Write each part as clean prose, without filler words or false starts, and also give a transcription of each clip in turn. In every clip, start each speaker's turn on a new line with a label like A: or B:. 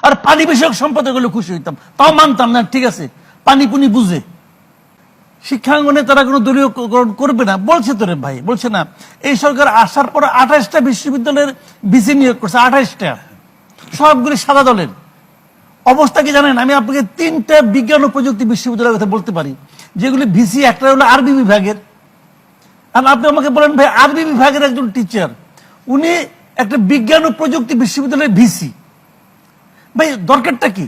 A: আর পানি বিষয়ক সম্পদে গুলো খুশি হইতাম, তাও মানতাম না। ঠিক আছে, পানি পুনি বুঝে শিক্ষাঙ্গনে তারা কোনো দলীয়করণ করবে না বলছে তো রে ভাই, বলছে না? এই সরকার আসার পর 28টা বিশ্ববিদ্যালয়ের ভিসি নিয়োগ করছে, 28টা, সবগুলি সাদা দলের। অবস্থা কি জানেন? আমি আপনাকে 3টা বিজ্ঞান ও প্রযুক্তি বিশ্ববিদ্যালয়ের কথা বলতে পারি যেগুলি ভিসি। একটা হলো আরবি বিভাগের। আর আপনি আমাকে বলেন ভাই, আরবি বিভাগের একজন টিচার, উনি একটা বিজ্ঞান ও প্রযুক্তি বিশ্ববিদ্যালয়ের ভিসি, ভাই দরকারটা কি?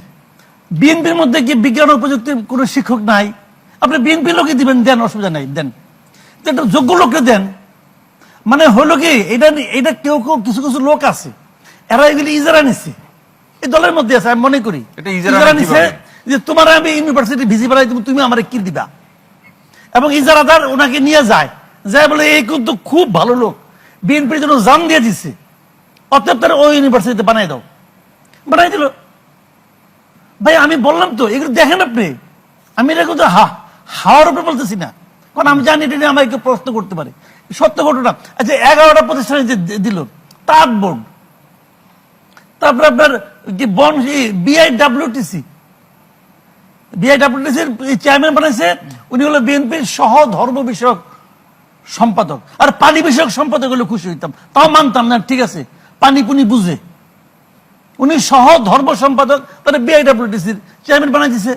A: বিএনপির মধ্যে কি বিজ্ঞান ও প্রযুক্তির কোনো শিক্ষক নাই? আপনি বিএনপি লোকে দিবেন, দেন, অসুবিধা নাই, দেন, একটা যোগ্য লোককে দেন। মানে হলো কি, এটা কেউ কেউ কিছু কিছু লোক আছে, এরা এগুলি ইজারা নিচ্ছে, এই দলের মধ্যে আছে। আমি মনে করি ইজারা নিচ্ছে যে তোমার আমি ইউনিভার্সিটি ভিসি বানাই দেবো, তুমি আমার কি দিবা। এবং ইজারাদার ওনাকে নিয়ে যায়, বলে এই কিন্তু খুব ভালো লোক, বিএনপির জন্য জান দিয়ে দিচ্ছে, অতএব তারা ওই ইউনিভার্সিটিতে বানাই দাও, বানাই দিল। ভাই আমি বললাম তো, এগুলো দেখেন আপনি, আমি এটা কিন্তু হাওয়ার উপরে বলতেছি না, কারণ আমি জানি এটা নিয়ে আমাকে প্রশ্ন করতে পারে, সত্য ঘটনা। আচ্ছা, 11টা প্রতিষ্ঠানে যে দিল, তাঁত বোর্ড, তারপরে আপনার যে বিআইডব্লিউটিসির চেয়ারম্যান বানাইছে, উনি হলো বিএনপির সহ ধর্ম বিষয়ক সম্পাদক। আর পানি বিষয়ক সম্পাদক হলে খুশি হইতাম, তাও মানতাম না। ঠিক আছে, পানি পুনি বুঝে, উনি সহ ধর্ম সম্পাদক, তারা বিআইডব্লিউটিসির চেয়ারম্যান বানাই দিছে।